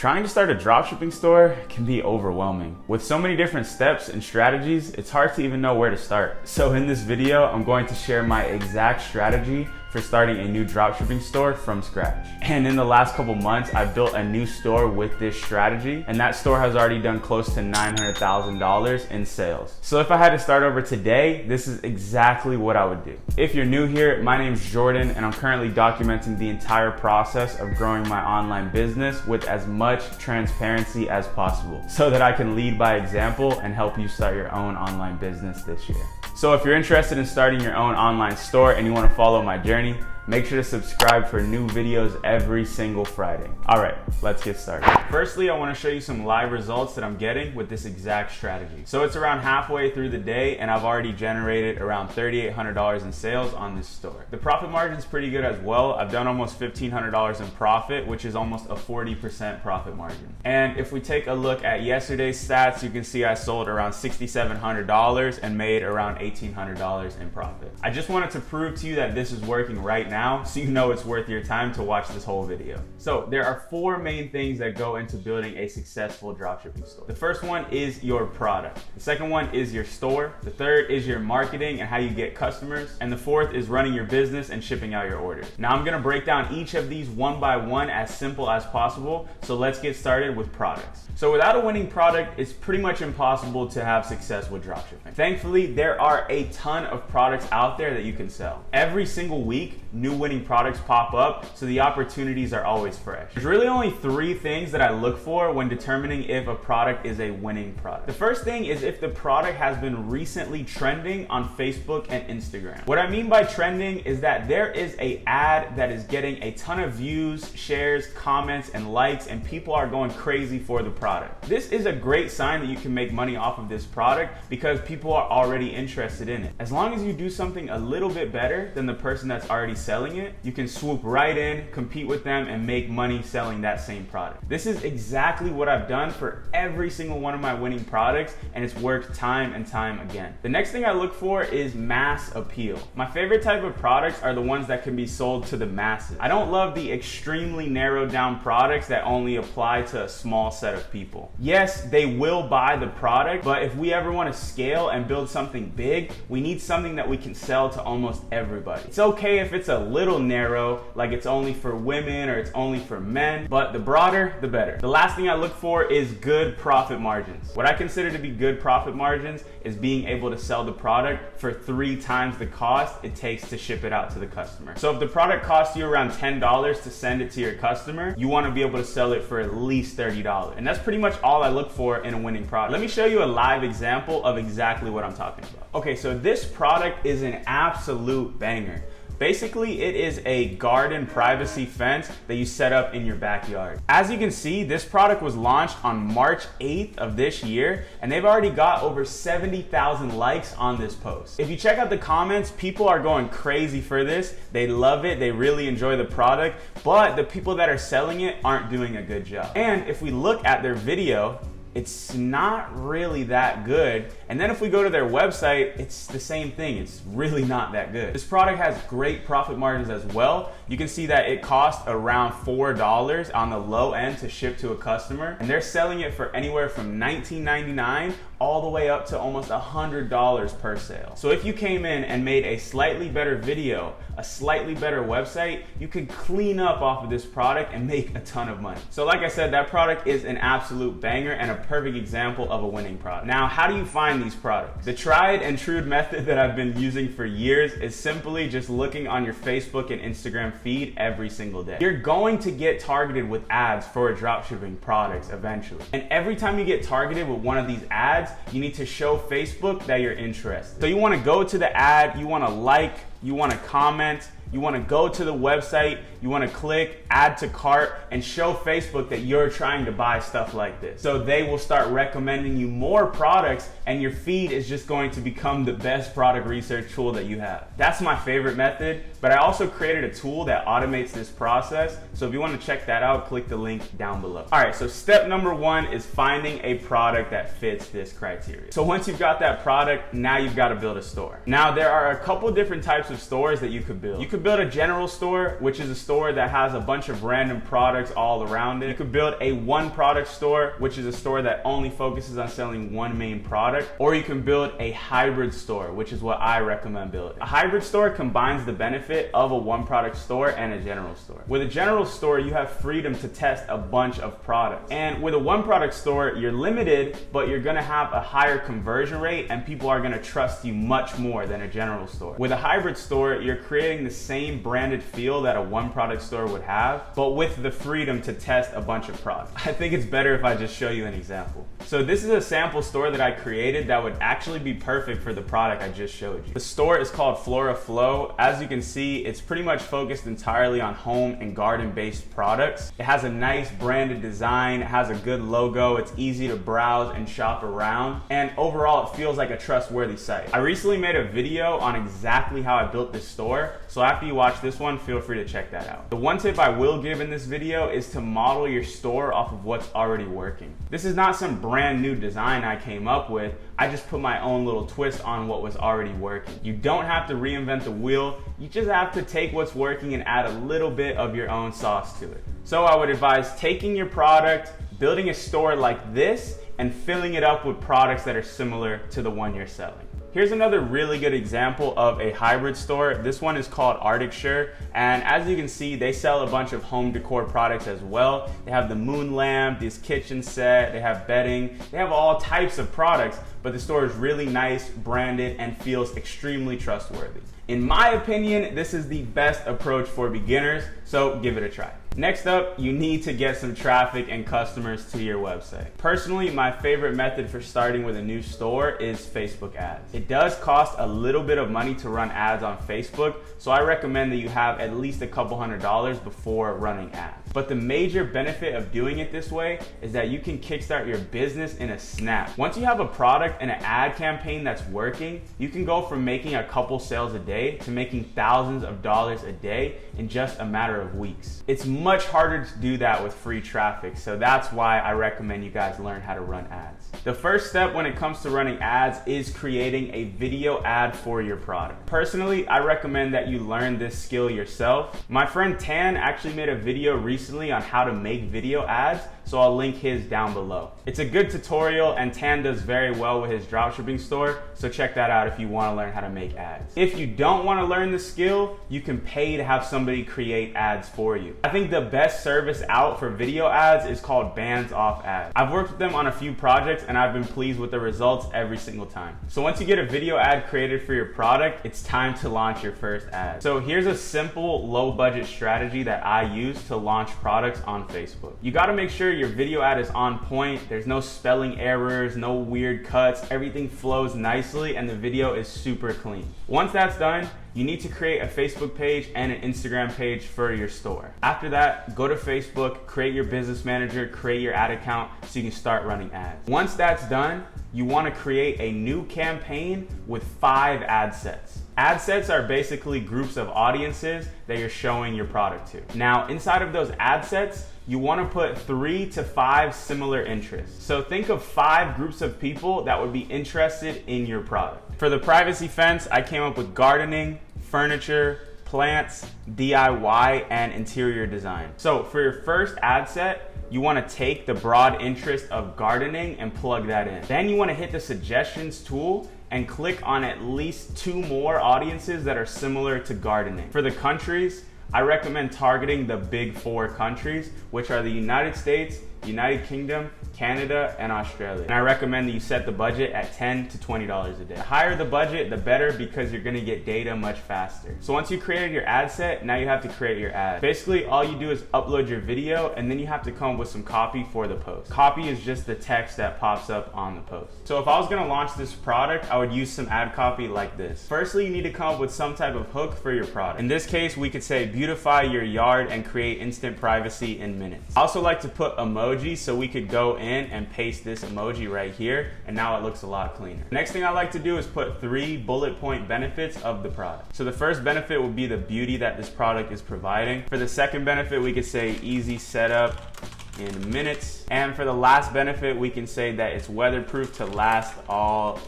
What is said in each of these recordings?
Trying to start a dropshipping store can be overwhelming. With so many different steps and strategies, it's hard to even know where to start. So in this video, I'm going to share my exact strategy for starting a new dropshipping store from scratch. And in the last couple months, I've built a new store with this strategy, and that store has already done close to $900,000 in sales. So if I had to start over today, this is exactly what I would do. If you're new here, my name's Jordan, and I'm currently documenting the entire process of growing my online business with as much transparency as possible so that I can lead by example and help you start your own online business this year. So if you're interested in starting your own online store and you want to follow my journey, make sure to subscribe for new videos every single Friday. All right, let's get started. Firstly, I want to show you some live results that I'm getting with this exact strategy. So it's around halfway through the day and I've already generated around $3,800 in sales on this store. The profit margin is pretty good as well. I've done almost $1,500 in profit, which is almost a 40% profit margin. And if we take a look at yesterday's stats, you can see I sold around $6,700 and made around $1,800 in profit. I just wanted to prove to you that this is working right now, so you know it's worth your time to watch this whole video. So there are 4 main things that go into building a successful dropshipping store. The first one is your product. The second one is your store. The third is your marketing and how you get customers. And the fourth is running your business and shipping out your orders. Now I'm gonna break down each of these one by one as simple as possible. So let's get started with products. So without a winning product, it's pretty much impossible to have success with dropshipping. Thankfully, there are a ton of products out there that you can sell. Every single week, new winning products pop up, so the opportunities are always fresh. There's really only 3 things that I look for when determining if a product is a winning product. The first thing is if the product has been recently trending on Facebook and Instagram. What I mean by trending is that there is an ad that is getting a ton of views, shares, comments, and likes, and people are going crazy for the product. This is a great sign that you can make money off of this product because people are already interested in it. As long as you do something a little bit better than the person that's already selling it, you can swoop right in, compete with them, and make money selling that same product. This is exactly what I've done for every single one of my winning products, and it's worked time and time again. The next thing I look for is mass appeal. My favorite type of products are the ones that can be sold to the masses. I don't love the extremely narrowed down products that only apply to a small set of people. Yes, they will buy the product, but if we ever want to scale and build something big, we need something that we can sell to almost everybody. It's okay if it's a little narrow, like it's only for women or it's only for men, but the broader, the better. The last thing I look for is good profit margins. What I consider to be good profit margins is being able to sell the product for 3 times the cost it takes to ship it out to the customer. So if the product costs you around $10 to send it to your customer, you want to be able to sell it for at least $30. And that's pretty much all I look for in a winning product. Let me show you a live example of exactly what I'm talking about. Okay, so this product is an absolute banger. Basically, it is a garden privacy fence that you set up in your backyard. As you can see, this product was launched on March 8th of this year, and they've already got over 70,000 likes on this post. If you check out the comments, people are going crazy for this. They love it, they really enjoy the product, but the people that are selling it aren't doing a good job. And if we look at their video, it's not really that good. And then if we go to their website, it's the same thing. It's really not that good. This product has great profit margins as well. You can see that it costs around $4 on the low end to ship to a customer. And they're selling it for anywhere from $19.99 all the way up to almost $100 per sale. So if you came in and made a slightly better video, a slightly better website, you could clean up off of this product and make a ton of money. So like I said, that product is an absolute banger and a perfect example of a winning product. Now, how do you find these products? The tried and true method that I've been using for years is simply just looking on your Facebook and Instagram feed every single day. You're going to get targeted with ads for dropshipping products eventually. And every time you get targeted with one of these ads, you need to show Facebook that you're interested. So you want to go to the ad, you want to like, you want to comment, you want to go to the website, you want to click add to cart and show Facebook that you're trying to buy stuff like this. So they will start recommending you more products and your feed is just going to become the best product research tool that you have. That's my favorite method, but I also created a tool that automates this process. So if you want to check that out, click the link down below. All right, so step number 1 is finding a product that fits this criteria. So once you've got that product, now you've got to build a store. Now there are a couple different types of stores that you could build. You could could build a general store, which is a store that has a bunch of random products all around it. You could build a one product store, which is a store that only focuses on selling one main product. Or you can build a hybrid store, which is what I recommend building. A hybrid store combines the benefit of a one product store and a general store. With a general store, you have freedom to test a bunch of products. And with a one product store, you're limited, but you're gonna have a higher conversion rate and people are gonna trust you much more than a general store. With a hybrid store, you're creating the same branded feel that a one product store would have, but with the freedom to test a bunch of products. I think it's better if I just show you an example. So this is a sample store that I created that would actually be perfect for the product I just showed you. The store is called Flora Flow. As you can see, it's pretty much focused entirely on home and garden based products. It has a nice branded design, it has a good logo, it's easy to browse and shop around, and overall it feels like a trustworthy site. I recently made a video on exactly how I built this store, so after you watch this one, feel free to check that out. The one tip I will give in this video is to model your store off of what's already working. This is not some brand new design I came up with, I just put my own little twist on what was already working. You don't have to reinvent the wheel, you just have to take what's working and add a little bit of your own sauce to it. So I would advise taking your product, building a store like this, and filling it up with products that are similar to the one you're selling. Here's another really good example of a hybrid store. This one is called Arcticshire, and as you can see, they sell a bunch of home decor products as well. They have the moon lamp, this kitchen set, they have bedding, they have all types of products, but the store is really nice, branded, and feels extremely trustworthy. In my opinion, this is the best approach for beginners, so give it a try. Next up, you need to get some traffic and customers to your website. Personally, my favorite method for starting with a new store is Facebook ads. It does cost a little bit of money to run ads on Facebook, so I recommend that you have at least a couple $100s before running ads. But the major benefit of doing it this way is that you can kickstart your business in a snap. Once you have a product and an ad campaign that's working, you can go from making a couple sales a day to making thousands of dollars a day in just a matter of weeks. It's much harder to do that with free traffic, so that's why I recommend you guys learn how to run ads. The first step when it comes to running ads is creating a video ad for your product. Personally, I recommend that you learn this skill yourself. My friend Tan actually made a video recently on how to make video ads, so I'll link his down below. It's a good tutorial and Tan does very well with his dropshipping store, so check that out if you want to learn how to make ads. If you don't want to learn the skill, you can pay to have somebody create ads for you. I think the best service out for video ads is called Bands Off Ads. I've worked with them on a few projects and I've been pleased with the results every single time. So once you get a video ad created for your product, it's time to launch your first ad. So here's a simple low budget strategy that I use to launch products on Facebook. You got to make sure your video ad is on point, there's no spelling errors, no weird cuts, everything flows nicely and the video is super clean. Once that's done, you need to create a Facebook page and an Instagram page for your store. After that, go to Facebook, create your business manager, create your ad account so you can start running ads. Once that's done, you want to create a new campaign with 5 ad sets. Ad sets are basically groups of audiences that you're showing your product to. Now, inside of those ad sets, you want to put 3 to 5 similar interests. So think of 5 groups of people that would be interested in your product. For the privacy fence, I came up with gardening, furniture, plants, DIY, and interior design. So for your first ad set, you want to take the broad interest of gardening and plug that in. Then you want to hit the suggestions tool and click on at least 2 more audiences that are similar to gardening. For the countries, I recommend targeting the big 4 countries, which are the United States, United Kingdom, Canada, and Australia. And I recommend that you set the budget at $10 to $20 a day. The higher the budget, the better, because you're gonna get data much faster. So once you created your ad set, now you have to create your ad. Basically, all you do is upload your video, and then you have to come up with some copy for the post. Copy is just the text that pops up on the post. So if I was gonna launch this product, I would use some ad copy like this. Firstly, you need to come up with some type of hook for your product. In this case, we could say, beautify your yard and create instant privacy in minutes. I also like to put emojis, so we could go in and paste this emoji right here, and now it looks a lot cleaner. Next thing I like to do is put 3 bullet point benefits of the product. So the first benefit would be the beauty that this product is providing. For the second benefit, we could say easy setup in minutes. And for the last benefit, we can say that it's weatherproof to last all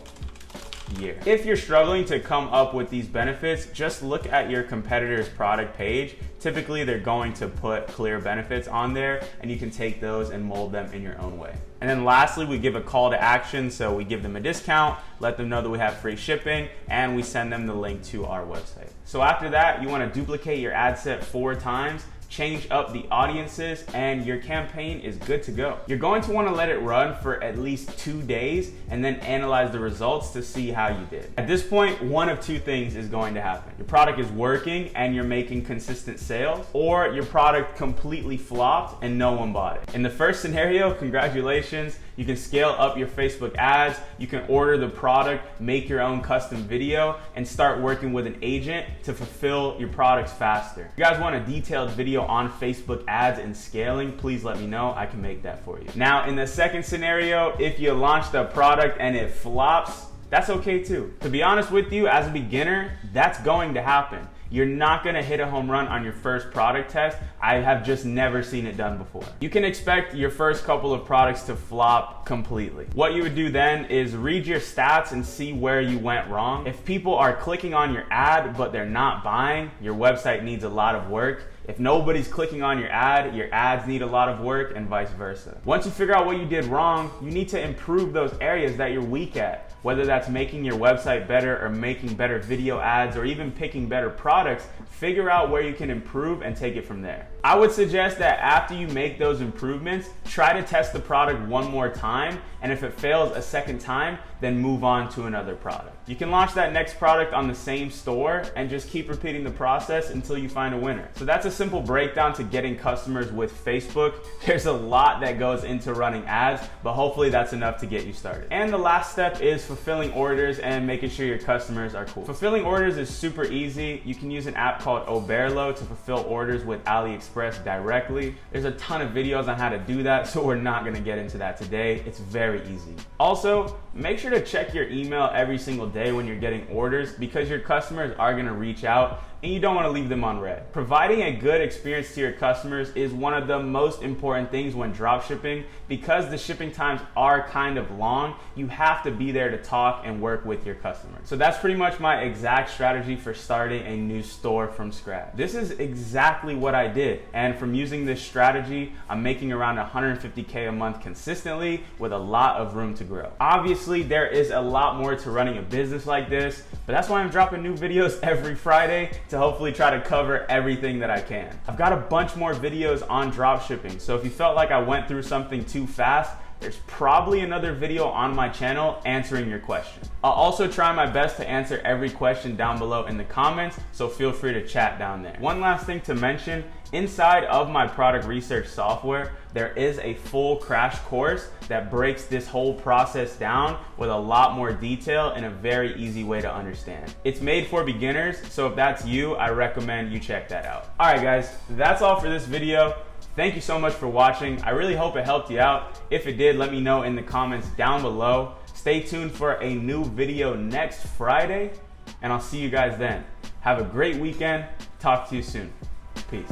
year. If you're struggling to come up with these benefits, just look at your competitor's product page. Typically, they're going to put clear benefits on there, and you can take those and mold them in your own way. And then lastly, we give a call to action. So we give them a discount, let them know that we have free shipping, and we send them the link to our website. So after that, you want to duplicate your ad set 4 times, change up the audiences, and your campaign is good to go. You're going to want to let it run for at least 2 days and then analyze the results to see how you did. At this point, one of 2 things is going to happen. Your product is working and you're making consistent sales, or your product completely flopped and no one bought it. In the first scenario, congratulations. You can scale up your Facebook ads, you can order the product, make your own custom video, and start working with an agent to fulfill your products faster. If you guys want a detailed video on Facebook ads and scaling, please let me know. I can make that for you. Now, in the second scenario, if you launched a product and it flops, that's okay too. To be honest with you, as a beginner, that's going to happen. You're not gonna hit a home run on your first product test. I have just never seen it done before. You can expect your first couple of products to flop completely. What you would do then is read your stats and see where you went wrong. If people are clicking on your ad but they're not buying, your website needs a lot of work. If nobody's clicking on your ads need a lot of work, and vice versa. Once you figure out what you did wrong, you need to improve those areas that you're weak at. Whether that's making your website better or making better video ads or even picking better products, figure out where you can improve and take it from there. I would suggest that after you make those improvements, try to test the product one more time, and if it fails a second time, then move on to another product. You can launch that next product on the same store and just keep repeating the process until you find a winner. So that's a simple breakdown to getting customers with Facebook. There's a lot that goes into running ads, but hopefully that's enough to get you started. And the last step is fulfilling orders and making sure your customers are cool. Fulfilling orders is super easy. You can use an app called Oberlo to fulfill orders with AliExpress directly. There's a ton of videos on how to do that, so we're not gonna get into that today. It's very easy. Also, make sure to check your email every single day when you're getting orders, because your customers are gonna reach out and you don't want to leave them on red. Providing a good experience to your customers is one of the most important things when dropshipping. Because the shipping times are kind of long, you have to be there to talk and work with your customers. So that's pretty much my exact strategy for starting a new store from scratch. This is exactly what I did, and from using this strategy, I'm making around 150K a month consistently with a lot of room to grow. Obviously, there is a lot more to running a business like this, but that's why I'm dropping new videos every Friday to hopefully try to cover everything that I can. I've got a bunch more videos on dropshipping, so if you felt like I went through something too fast, there's probably another video on my channel answering your question. I'll also try my best to answer every question down below in the comments, so feel free to chat down there. One last thing to mention, inside of my product research software, there is a full crash course that breaks this whole process down with a lot more detail in a very easy way to understand. It's made for beginners, so if that's you, I recommend you check that out. All right guys, that's all for this video. Thank you so much for watching. I really hope it helped you out. If it did, let me know in the comments down below. Stay tuned for a new video next Friday, and I'll see you guys then. Have a great weekend. Talk to you soon. Peace.